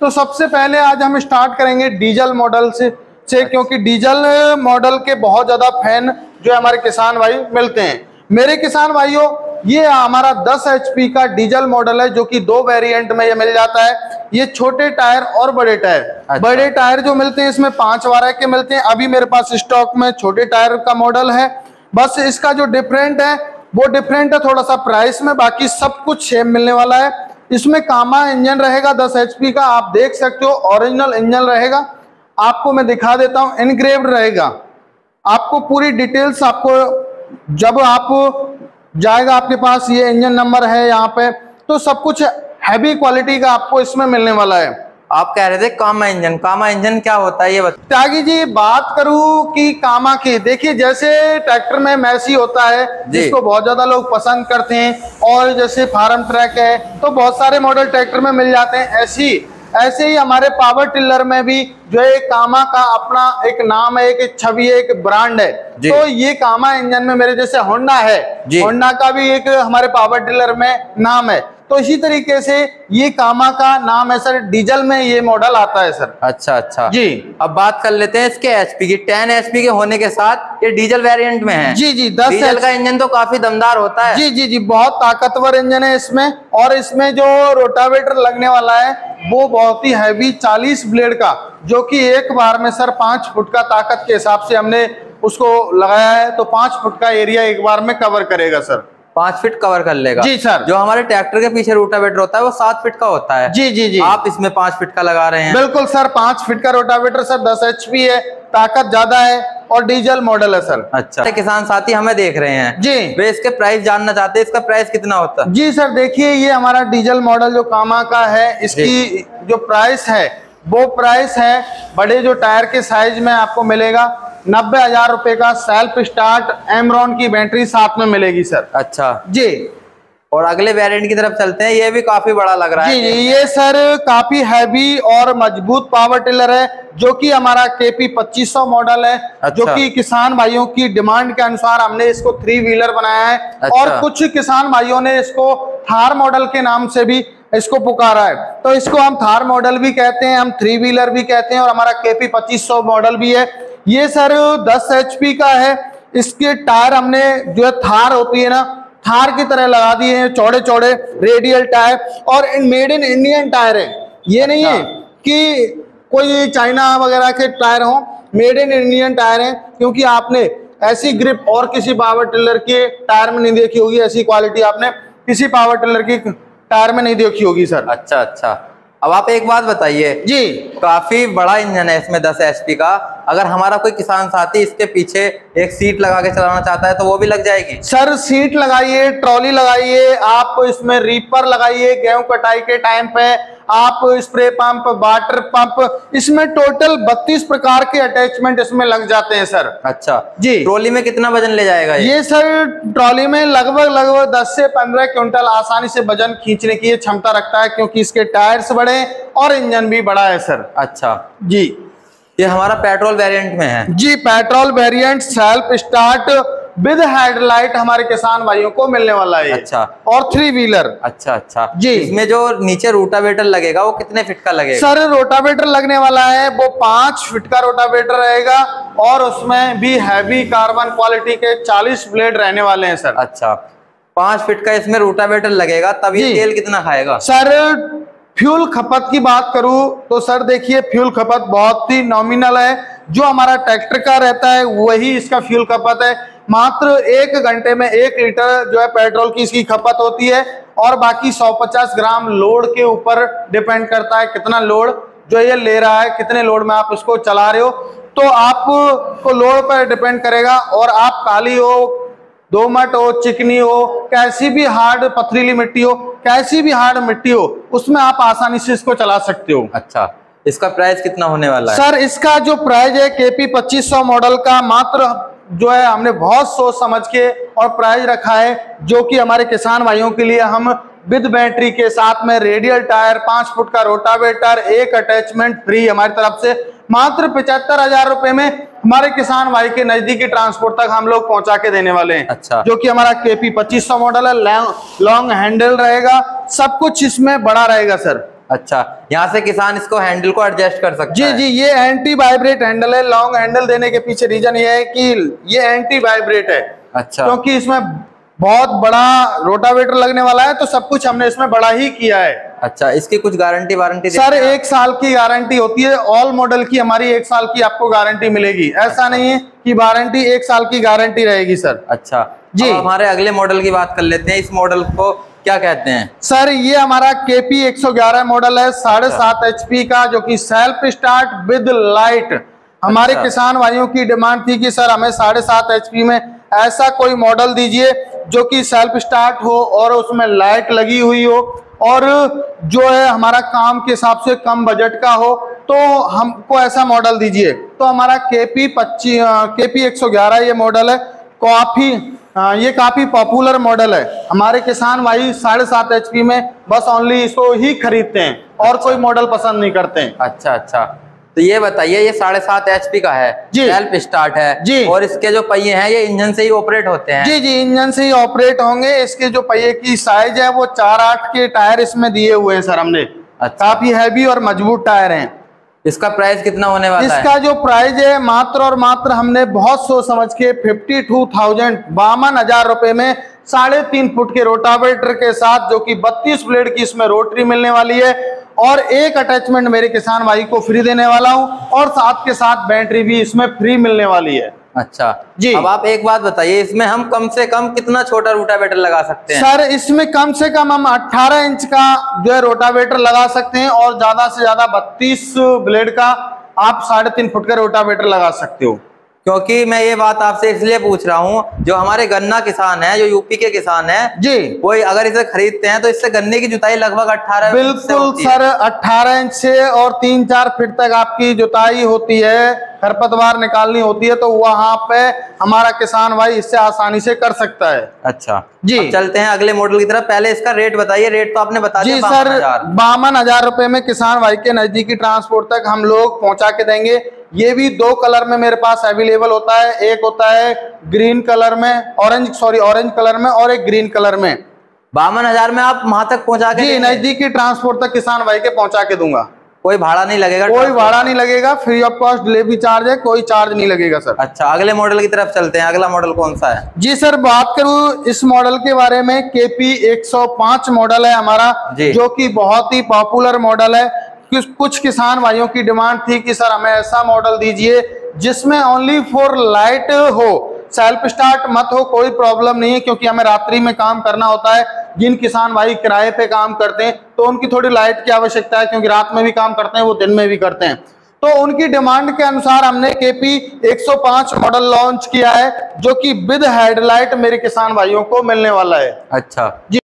तो सबसे पहले आज हम स्टार्ट करेंगे डीजल मॉडल से क्योंकि डीजल मॉडल के बहुत ज्यादा फैन जो हमारे किसान भाई मिलते हैं। मेरे किसान भाइयों, ये हमारा 10 HP का डीजल मॉडल है जो कि 2 वेरिएंट में ये मिल जाता है। ये छोटे टायर और बड़े टायर। अच्छा। बड़े टायर जो मिलते हैं इसमें 5 के मिलते हैं। अभी मेरे पास स्टॉक में छोटे टायर का मॉडल है। बस इसका जो डिफरेंट है वो डिफरेंट है थोड़ा सा प्राइस में, बाकी सब कुछ सेम मिलने वाला है। इसमें कामा इंजन रहेगा 10 HP का, आप देख सकते हो ओरिजिनल इंजन रहेगा। आपको मैं दिखा देता हूं, इनग्रेव्ड रहेगा। आपको पूरी डिटेल्स आपको जब आप जाएगा आपके पास ये इंजन नंबर है यहाँ पे, तो सब कुछ हैवी क्वालिटी का आपको इसमें मिलने वाला है। आप कह रहे थे कामा इंजन क्या होता है ये बताइए। त्यागी जी, बात करूं कि कामा की, देखिए जैसे ट्रैक्टर में मैसी होता है जिसको बहुत ज्यादा लोग पसंद करते हैं, और जैसे फार्म ट्रैक है तो बहुत सारे मॉडल ट्रैक्टर में मिल जाते हैं। ऐसे ही हमारे पावर टिलर में भी जो है कामा का अपना एक नाम है, एक छवि है, एक ब्रांड है। तो ये कामा इंजन में मेरे जैसे होंडा है, होंडा का भी एक हमारे पावर टिलर में नाम है। तो इसी तरीके से ये कामा का नाम है सर, डीजल में ये मॉडल आता है सर। अच्छा जी। अब बात कर लेते हैं इसके HP की। 10 HP के होने के साथ ये डीजल वेरिएंट में है। जी 10 डीजल का इंजन तो काफी दमदार होता है। जी बहुत ताकतवर इंजन है इसमें। और इसमें जो रोटावेटर लगने वाला है वो बहुत ही हैवी 40 ब्लेड का, जो कि एक बार में सर 5 फुट का ताकत के हिसाब से हमने उसको लगाया है। तो 5 फुट का एरिया एक बार में कवर करेगा सर। 5 फीट कवर कर लेगा। जी सर। जो हमारे ट्रैक्टर के पीछे रोटावेटर होता है वो 7 फीट का होता है। जी आप इसमें 5 फीट का लगा रहे हैं। बिल्कुल सर, 5 फीट का रोटावेटर सर, 10 HP है, ताकत ज्यादा है और डीजल मॉडल है सर। अच्छा, किसान साथी हमें देख रहे हैं जी, वे इसके प्राइस जानना चाहते हैं। इसका प्राइस कितना होता है? जी सर, देखिए ये हमारा डीजल मॉडल जो कामा का है, इसकी जो प्राइस है वो प्राइस है बड़े जो टायर के साइज में आपको मिलेगा 90,000 रुपए का। सेल्फ स्टार्ट एमरॉन की बैटरी साथ में मिलेगी सर। अच्छा जी। और अगले वेरिएंट की तरफ चलते हैं। ये भी काफी बड़ा लग रहा है। जी ये सर काफी हैवी और मजबूत पावर टिलर है, जो कि हमारा KP 2500 मॉडल है। अच्छा। जो कि किसान भाइयों की डिमांड के अनुसार हमने इसको 3 व्हीलर बनाया है। अच्छा। और कुछ किसान भाइयों ने इसको थार मॉडल के नाम से भी इसको पुकारा है। तो इसको हम थार मॉडल भी कहते हैं, हम 3 व्हीलर भी कहते हैं, और हमारा KP 2500 मॉडल भी है। ये सर 10 HP का है। इसके टायर हमने जो है थार होती है ना, थार की तरह लगा दिए हैं, चौड़े चौड़े रेडियल टायर, और मेड इन इंडियन टायर है। ये नहीं है कि कोई चाइना वगैरह के टायर हो, मेड इन इंडियन टायर है। क्योंकि आपने ऐसी ग्रिप और किसी पावर टिलर के टायर में नहीं देखी होगी, ऐसी क्वालिटी आपने किसी पावर टिलर की टायर में नहीं देखी होगी सर। अच्छा। अब आप एक बात बताइए जी, काफी बड़ा इंजन है इसमें 10 HP का। अगर हमारा कोई किसान साथी इसके पीछे एक सीट लगा के चलाना चाहता है तो वो भी लग जाएगी? सर सीट लगाइए, ट्रॉली लगाइए, आप इसमें रीपर लगाइए, गेहूं कटाई के टाइम पे आप स्प्रे पंप, वाटर पंप, इसमें टोटल 32 प्रकार के अटैचमेंट इसमें लग जाते हैं सर। अच्छा जी। ट्रॉली में कितना वजन ले जाएगा ये सर ट्रॉली में लगभग 10 से 15 क्विंटल आसानी से वजन खींचने की क्षमता रखता है, क्योंकि इसके टायर्स बड़े और इंजन भी बड़ा है सर। अच्छा जी। ये हमारा पेट्रोल वेरिएंट में है। जी petrol variant, self start with headlight हमारे किसान भाइयों को मिलने वाला है। अच्छा। और 3 व्हीलर। अच्छा जी। इसमें जो नीचे रोटावेटर लगेगा वो कितने फीट का लगेगा? सर रोटावेटर लगने वाला है वो 5 फीट का रोटावेटर रहेगा, और उसमें भी हैवी कार्बन क्वालिटी के 40 ब्लेड रहने वाले हैं सर। अच्छा, 5 फीट का इसमें रोटावेटर लगेगा, तब ये तेल कितना खाएगा? सर फ्यूल खपत की बात करूं तो सर देखिए फ्यूल खपत बहुत ही नॉमिनल है। जो हमारा ट्रैक्टर का रहता है वही इसका फ्यूल खपत है। मात्र 1 घंटे में 1 लीटर जो है पेट्रोल की इसकी खपत होती है, और बाकी 150 ग्राम लोड के ऊपर डिपेंड करता है कितना लोड जो ये ले रहा है, कितने लोड में आप इसको चला रहे हो। तो आपको लोड पर डिपेंड करेगा, और आप काली हो, दोमट हो, चिकनी हो, कैसी भी हार्ड पथरीली मिट्टी हो, कैसी भी हार्ड मिट्टी हो, उसमें आप आसानी से इसको चला सकते हो। अच्छा, इसका प्राइस कितना होने वाला है? सर इसका जो प्राइस है KP 2500 मॉडल का, मात्र जो है हमने बहुत सोच समझ के और प्राइस रखा है, जो कि हमारे किसान भाइयों के लिए हम विद बैटरी के साथ में रेडियल टायर, 5 फुट का रोटावेटर, एक अटैचमेंट फ्री हमारी तरफ से मात्र 75,000 रुपए में हमारे किसान भाई के नजदीकी ट्रांसपोर्ट तक हम लोग पहुंचा के देने वाले हैं। अच्छा। जो कि हमारा KP 2500 मॉडल है, लॉन्ग हैंडल रहेगा, सब कुछ इसमें बड़ा रहेगा सर। अच्छा, यहाँ से किसान इसको हैंडल को एडजस्ट कर सकता जी है। जी, ये एंटी वाइब्रेट हैंडल है। लॉन्ग हैंडल देने के पीछे रीजन ये है कि ये एंटी वाइब्रेट है। अच्छा, क्योंकि इसमें बहुत बड़ा रोटावेटर लगने वाला है, तो सब कुछ हमने इसमें बड़ा ही किया है। अच्छा, इसकी कुछ गारंटी वारंटी सर 1 साल की गारंटी होती है। ऑल मॉडल की हमारी 1 साल की आपको गारंटी मिलेगी। ऐसा नहीं है कि वारंटी 1 साल की गारंटी रहेगी सर। अच्छा जी, हमारे अगले मॉडल की बात कर लेते हैं। इस मॉडल को क्या कहते हैं? सर ये हमारा KP 111 मॉडल है, 7.5 HP का, जो कि सेल्फ स्टार्ट विद लाइट। हमारे किसान भाइयों की डिमांड थी कि सर हमें 7.5 HP में ऐसा कोई मॉडल दीजिए जो कि सेल्फ स्टार्ट हो और उसमें लाइट लगी हुई हो और जो है हमारा काम के हिसाब से कम बजट का हो, तो हमको ऐसा मॉडल दीजिए। तो हमारा KP 111 ये मॉडल है। ये काफी पॉपुलर मॉडल है। हमारे किसान भाई 7.5 HP में बस ओनली इसको ही खरीदते हैं और कोई मॉडल पसंद नहीं करते हैं। अच्छा अच्छा, तो ये बताइए, ये 7.5 HP का है, सेल्फ स्टार्ट है जी, और इसके जो पहिए हैं ये इंजन से ही ऑपरेट होते हैं? जी जी, इंजन से ही ऑपरेट होंगे। इसके जो पहिए की साइज है वो 4/8 के टायर इसमें दिए हुए हैं सर हमने। अच्छा, काफी हैवी और मजबूत टायर हैं। इसका प्राइस कितना होने वाला है? इसका जो प्राइस है मात्र और मात्र हमने बहुत सोच समझ के 52,000 रुपए में 3.5 फुट के रोटावेटर के साथ, जो कि 32 ब्लेड की इसमें रोटरी मिलने वाली है और एक अटैचमेंट मेरे किसान भाई को फ्री देने वाला हूं और साथ के साथ बैटरी भी इसमें फ्री मिलने वाली है। अच्छा जी, अब आप एक बात बताइए, इसमें हम कम से कम कितना छोटा रोटावेटर लगा सकते हैं? सर इसमें कम से कम हम 18 इंच का जो है रोटावेटर लगा सकते हैं और ज्यादा से ज्यादा 32 ब्लेड का आप 3.5 फुट का रोटावेटर लगा सकते हो। क्योंकि मैं ये बात आपसे इसलिए पूछ रहा हूँ, जो हमारे गन्ना किसान है, जो यूपी के किसान है जी, वो अगर इसे खरीदते हैं तो इससे गन्ने की जुताई लगभग 18 बिल्कुल सर 18 इंच से और 3-4 फीट तक आपकी जुताई होती है, खरपतवार निकालनी होती है, तो वहां पे हमारा किसान भाई इससे आसानी से कर सकता है। अच्छा जी, अब चलते हैं अगले मॉडल की तरफ। पहले इसका रेट बताइए। रेट तो आपने बता दिया। जी सर, 52,000 रुपए में किसान भाई के नजदीकी ट्रांसपोर्ट तक हम लोग पहुंचा के देंगे। ये भी 2 कलर में मेरे पास अवेलेबल होता है। एक होता है ग्रीन कलर में, ऑरेंज कलर में, और एक ग्रीन कलर में। 52,000 में आप वहां तक पहुंचा के? जी, नजदीकी ट्रांसपोर्ट तक किसान भाई के पहुंचा के दूंगा। कोई भाड़ा नहीं लगेगा? कोई भाड़ा नहीं लगेगा, free of cost delivery charge है, कोई चार्ज नहीं लगेगा सर। अच्छा, अगले मॉडल की तरफ चलते हैं। अगला मॉडल कौन सा है? जी सर, बात करूं इस मॉडल के बारे में, KP 105 मॉडल है हमारा, जो कि बहुत ही पॉपुलर मॉडल है। कुछ किसान भाइयों की डिमांड थी कि सर हमें ऐसा मॉडल दीजिए जिसमें ओनली फॉर लाइट हो, सेल्फ स्टार्ट मत हो, कोई प्रॉब्लम नहीं है, क्योंकि हमें रात्रि में काम करना होता है। जिन किसान भाई किराए पे काम करते हैं तो उनकी थोड़ी लाइट की आवश्यकता है, क्योंकि रात में भी काम करते हैं, वो दिन में भी करते हैं। तो उनकी डिमांड के अनुसार हमने KP 105 मॉडल लॉन्च किया है, जो कि विद हेडलाइट मेरे किसान भाइयों को मिलने वाला है। अच्छा जी,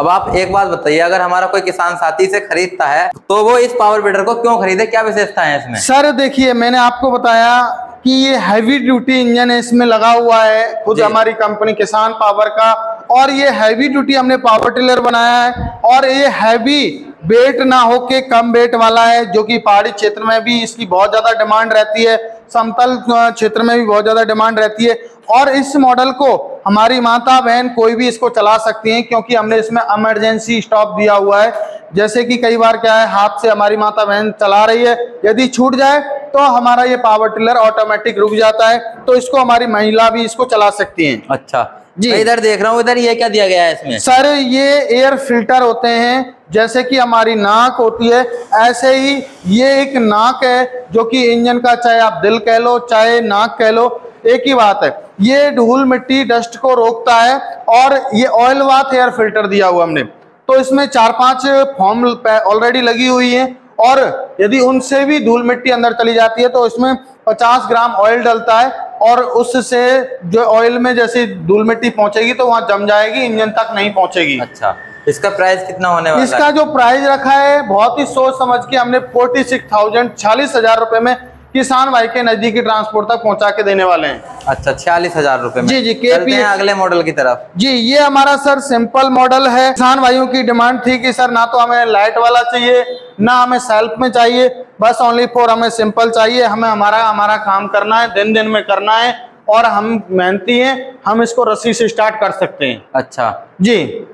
अब आप एक बात बताइए, अगर हमारा कोई किसान साथी से खरीदता है तो वो इस पावर वीडर को क्यों खरीदे? क्या विशेषता है इसमें? सर देखिए, मैंने आपको बताया कि ये हैवी ड्यूटी इंजन है इसमें लगा हुआ है, खुद हमारी कंपनी किसान पावर का, और ये हैवी ड्यूटी हमने पावर टिलर बनाया है। और ये हैवी वेट ना होके कम वेट वाला है, जो कि पहाड़ी क्षेत्र में भी इसकी बहुत ज्यादा डिमांड रहती है, समतल क्षेत्र में भी बहुत ज्यादा डिमांड रहती है। और इस मॉडल को हमारी माता बहन कोई भी इसको चला सकती हैं, क्योंकि हमने इसमें इमरजेंसी स्टॉप दिया हुआ है। जैसे कि कई बार क्या है, हाथ से हमारी माता बहन चला रही है, यदि छूट जाए तो हमारा ये पावर टिलर ऑटोमेटिक रुक जाता है, तो इसको हमारी महिला भी इसको चला सकती हैं। अच्छा जी, इधर देख रहा हूँ, इधर ये क्या दिया गया है इसमें? सर ये एयर फिल्टर होते हैं, जैसे कि हमारी नाक होती है ऐसे ही ये एक नाक है, जो कि इंजन का, चाहे आप दिल कह लो चाहे नाक कह लो, एक ही बात है। ये धूल मिट्टी डस्ट को रोकता है। और ये ऑयल वाथ एयर फिल्टर दिया हुआ हमने, तो इसमें 4-5 फॉर्म ऑलरेडी लगी हुई है, और यदि उनसे भी धूल मिट्टी अंदर चली जाती है तो इसमें 50 ग्राम ऑयल डलता है, और उससे जो ऑयल में जैसे धूल मिट्टी पहुंचेगी तो वहां जम जाएगी, इंजन तक नहीं पहुंचेगी। अच्छा, इसका प्राइस कितना होने वाला है? इसका जो प्राइस रखा है बहुत ही सोच समझ के हमने 46,000 रुपए में किसान भाई के नजदीकी ट्रांसपोर्ट तक पहुंचा के देने वाले हैं। अच्छा, 46,000 रुपए में। जी जी, KP अगले मॉडल की तरफ। जी, ये हमारा सर सिंपल मॉडल है। किसान भाइयों की डिमांड थी कि सर ना तो हमें लाइट वाला चाहिए, ना हमें सेल्फ में चाहिए, बस ओनली फॉर हमें सिंपल चाहिए। हमें हमारा काम करना है, दिन दिन में करना है, और हम मेहनती हैं, हम इसको रस्सी से स्टार्ट कर सकते हैं। अच्छा जी,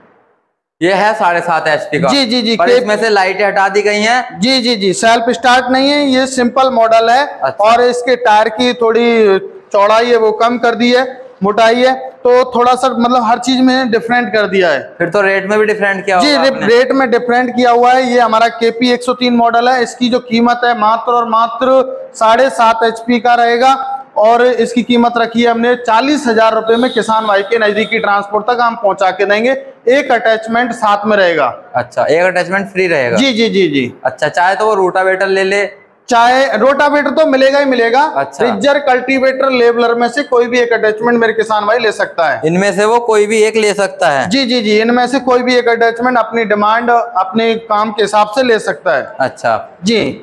ये है 7.5 HP का। जी जी जी। पर इसमें से लाइटें हटा दी गई हैं। जी जी जी, सेल्फ स्टार्ट नहीं है, ये सिंपल मॉडल है। अच्छा। और इसके टायर की थोड़ी चौड़ाई है वो कम कर दी है, मोटाई है, तो थोड़ा सा मतलब हर चीज में डिफरेंट कर दिया है। फिर तो रेट में भी डिफरेंट किया जी, होगा आपने। रेट में डिफरेंट किया हुआ है। ये हमारा KP 103 मॉडल है। इसकी जो कीमत है मात्र और मात्र 7.5 HP का रहेगा। और इसकी कीमत रखी है हमने 40,000 रुपए में। किसान भाई के नजदीकी ट्रांसपोर्ट तक हम पहुंचा के देंगे। एक अटैचमेंट साथ में रहेगा। अच्छा, एक अटैचमेंट फ्री रहेगा। जी जी जी जी। अच्छा, चाहे तो वो रोटावेटर ले ले, चाहे रोटावेटर तो मिलेगा ही मिलेगा। अच्छा। रिजर, कल्टीवेटर, लेवलर में से कोई भी एक अटैचमेंट मेरे किसान भाई ले सकता है। इनमें से वो कोई भी एक ले सकता है। जी जी जी, इनमें से कोई भी एक अटैचमेंट अपनी डिमांड, अपने काम के हिसाब से ले सकता है। अच्छा जी,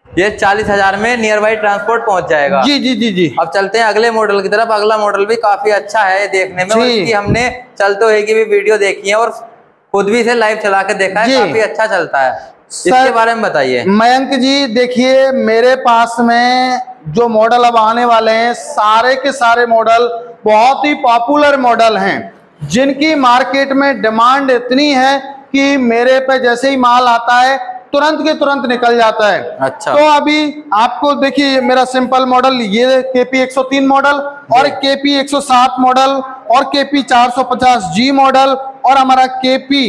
ये 40,000 में नियर बाई ट्रांसपोर्ट पहुंच जाएगा। जी जी जी जी। अब चलते हैं अगले मॉडल की तरफ। अगला मॉडल भी काफी अच्छा है देखने में, और इसकी हमने चलते हुए की भी वीडियो देखी है और खुद भी इसे लाइव चला के देखा है, काफी अच्छा चलता है। इसके बारे में बताइए। मयंक जी देखिए, मेरे पास में जो मॉडल अब आने वाले हैं सारे के सारे मॉडल बहुत ही पॉपुलर मॉडल हैं, जिनकी मार्केट में डिमांड इतनी है कि मेरे पे जैसे ही माल आता है तुरंत के तुरंत निकल जाता है। अच्छा। तो अभी आपको देखिए, मेरा सिंपल मॉडल ये KP 103 मॉडल और KP 107 मॉडल और KP 450G मॉडल और हमारा KP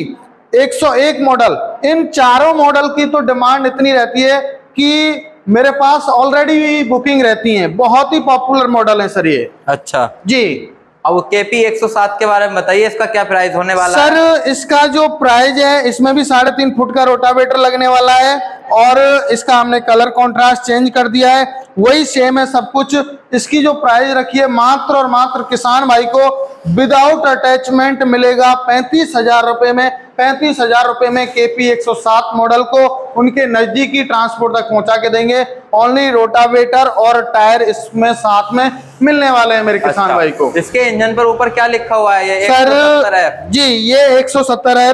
101 मॉडल, इन चारों मॉडल की तो डिमांड इतनी रहती है कि मेरे पास ऑलरेडी बुकिंग रहती है। बहुत ही पॉपुलर मॉडल है सर ये। अच्छा जी। अब KP 107 के बारे में बताइए, इसका क्या प्राइस होने वाला है? सर इसका जो प्राइस है, इसमें भी 3.5 फुट का रोटावेटर लगने वाला है और इसका हमने कलर कॉन्ट्रास्ट चेंज कर दिया है, वही सेम है सब कुछ। इसकी जो प्राइस रखी है मात्र और मात्र किसान भाई को विदाउट अटैचमेंट मिलेगा 35,000 रुपए में। 35,000 रुपए में KP 107 मॉडल को उनके नजदीकी ट्रांसपोर्ट तक पहुंचा के देंगे। ओनली रोटावेटर और टायर इसमें साथ में मिलने वाले हैं मेरे किसान भाई को। इसके इंजन पर ऊपर क्या लिखा हुआ है? ये सर 170 है। जी, ये 170 है।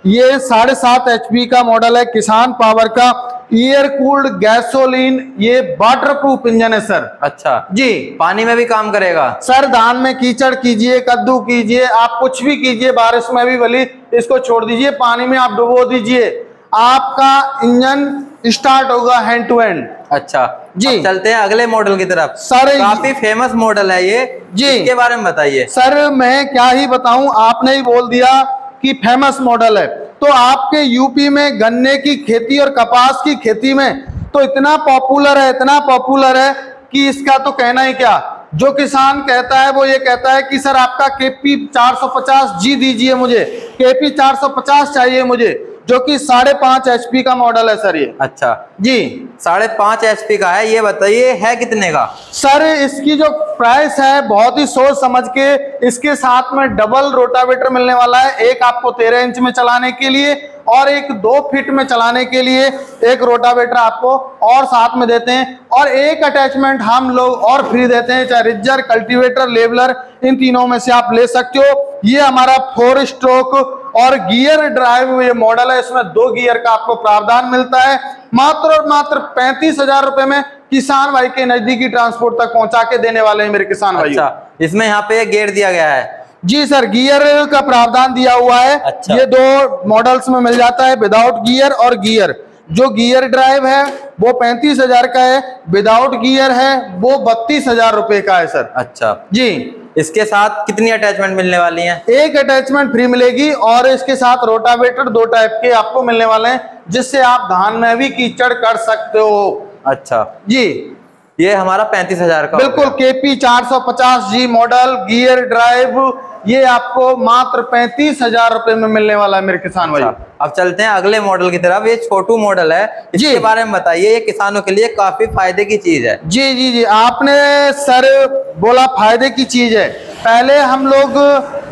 ये 7.5 HP का मॉडल है, किसान पावर का, एयर कूल्ड गैसोलीन, ये वाटर प्रूफ इंजन है सर। अच्छा जी। पानी में भी काम करेगा सर, धान में कीचड़ कीजिए, कद्दू कीजिए, आप कुछ भी कीजिए, बारिश में भी भली इसको छोड़ दीजिए, पानी में आप डुबो दीजिए, आपका इंजन स्टार्ट होगा हैंड टू हैंड। अच्छा जी। चलते हैं अगले मॉडल की तरफ। सर काफी फेमस मॉडल है ये जी, इसके बारे में बताइए। सर मैं क्या ही बताऊं, आपने ही बोल दिया कि फेमस मॉडल है। तो आपके यूपी में गन्ने की खेती और कपास की खेती में तो इतना पॉपुलर है, इतना पॉपुलर है कि इसका तो कहना ही क्या। जो किसान कहता है वो ये कहता है कि सर आपका KP 450G दीजिए, मुझे KP 450 चाहिए मुझे, जो कि 5.5 HP का मॉडल है सर ये। अच्छा जी, 5.5 HP का है। ये बताइए है कितने का? सर इसकी जो प्राइस है बहुत ही सोच समझ के, इसके साथ में डबल रोटावेटर मिलने वाला है, एक आपको 13 इंच में चलाने के लिए और एक 2 फीट में चलाने के लिए एक रोटावेटर आपको और साथ में देते हैं, और एक अटैचमेंट हम लोग और फ्री देते हैं, चाहे रिजर, कल्टीवेटर, लेवलर, इन तीनों में से आप ले सकते हो। ये हमारा 4 स्ट्रोक और गियर ड्राइव ये मॉडल है, इसमें 2 गियर का आपको प्रावधान मिलता है। मात्र और मात्र 35,000 रुपए में किसान भाई के नजदीकी ट्रांसपोर्ट तक पहुंचा के देने वाले हैं मेरे किसान भाई। अच्छा, इसमें यहाँ पे गियर दिया गया है? जी सर, गियर का प्रावधान दिया हुआ है। अच्छा। ये 2 मॉडल्स में मिल जाता है, विदाउट गियर और गियर। जो गियर ड्राइव है वो 35,000 का है, विदाउट गियर है वो 32,000 रुपए का है सर। अच्छा जी। इसके साथ कितनी अटैचमेंट मिलने वाली हैं? एक अटैचमेंट फ्री मिलेगी और इसके साथ रोटावेटर 2 टाइप के आपको मिलने वाले हैं, जिससे आप धान में भी कीचड़ कर सकते हो। अच्छा जी। ये हमारा 35,000 का बिल्कुल KP 450G model gear drive, ये आपको मात्र 35,000 रुपए में मिलने वाला है मेरे किसान भाई। अब चलते हैं अगले मॉडल की तरफ। ये छोटू मॉडल है, इसके बारे में बताइए। ये किसानों के लिए काफी फायदे की चीज है। जी जी जी, आपने सर बोला फायदे की चीज है। पहले हम लोग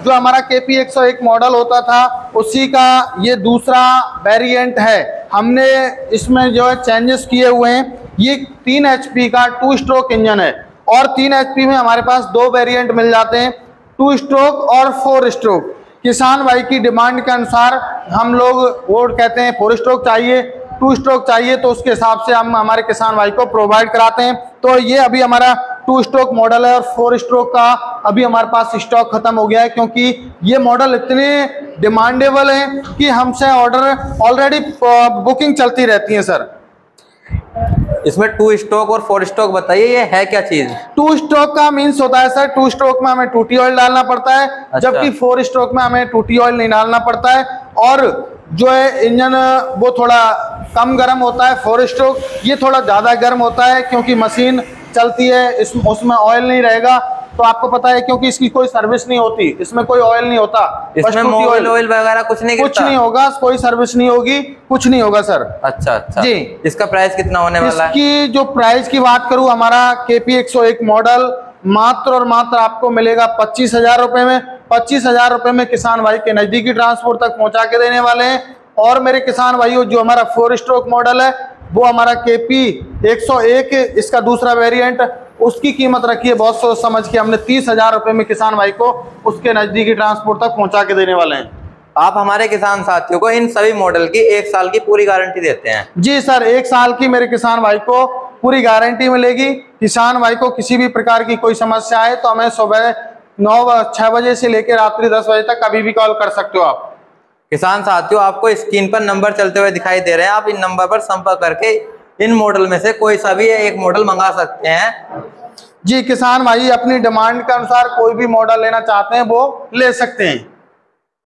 जो हमारा KP 101 मॉडल होता था उसी का ये दूसरा वेरिएंट है। हमने इसमें जो है चेंजेस किए हुए हैं। ये 3 HP का 2 स्ट्रोक इंजन है और 3 HP में हमारे पास 2 वेरिएंट मिल जाते हैं, 2 स्ट्रोक और 4 स्ट्रोक। किसान भाई की डिमांड के अनुसार हम लोग वो कहते हैं 4 स्ट्रोक चाहिए, 2 स्ट्रोक चाहिए, तो उसके हिसाब से हम हमारे किसान भाई को प्रोवाइड कराते हैं। तो ये अभी हमारा 2 स्ट्रोक मॉडल है और 4 स्ट्रोक का अभी हमारे पास स्टॉक खत्म हो गया है, क्योंकि ये मॉडल इतने डिमांडेबल है कि हमसे ऑर्डर ऑलरेडी बुकिंग चलती रहती है सर। इसमें 2 स्ट्रोक और 4 स्ट्रोक बताइए, ये है क्या चीज? 2 स्ट्रोक का मीन्स होता है सर, 2 स्ट्रोक में हमें 2T ऑयल डालना पड़ता है। अच्छा। जबकि 4 स्ट्रोक में हमें 2T ऑयल नहीं डालना पड़ता है। और जो है इंजन वो थोड़ा कम गर्म होता है। 4 स्ट्रोक ये थोड़ा ज्यादा गर्म होता है क्योंकि मशीन चलती है, उसमें ऑयल नहीं रहेगा। तो आपको पता है क्योंकि इसकी कोई सर्विस नहीं होती, इसमें कोई ऑयल नहीं होता, इसमें मोबिल ऑयल वगैरह कुछ नहीं होगा, कोई सर्विस नहीं होगी, कुछ नहीं होगा सर। अच्छा अच्छा जी। इसका प्राइस कितना होने वाला है? इसकी जो प्राइस की बात करूं, हमारा KP 101 मॉडल मात्र और मात्र आपको मिलेगा 25,000 रुपए में। 25,000 रुपए में किसान भाई के नजदीकी ट्रांसपोर्ट तक पहुंचा के देने वाले हैं। और मेरे किसान भाइयों, जो हमारा 4 स्ट्रोक मॉडल है वो हमारा KP 101, इसका दूसरा वेरिएंट, उसकी कीमत रखी है बहुत सोच समझ के हमने 30,000 रुपए में किसान भाई को उसके नजदीकी ट्रांसपोर्ट तक पहुंचा के देने वाले हैं। आप हमारे किसान साथियों को इन सभी मॉडल की 1 साल की पूरी गारंटी देते हैं? जी सर, 1 साल की मेरे किसान भाई को पूरी गारंटी मिलेगी। किसान भाई को किसी भी प्रकार की कोई समस्या है तो हमें सुबह 6 बजे से लेकर रात्रि 10 बजे तक कभी भी कॉल कर सकते हो आप। किसान साथियों, आपको स्क्रीन पर नंबर चलते हुए दिखाई दे रहे हैं, आप इन नंबर पर संपर्क करके इन मॉडल में से कोई सा भी एक मॉडल मंगा सकते हैं। जी, किसान भाई अपनी डिमांड के अनुसार कोई भी मॉडल लेना चाहते हैं वो ले सकते हैं।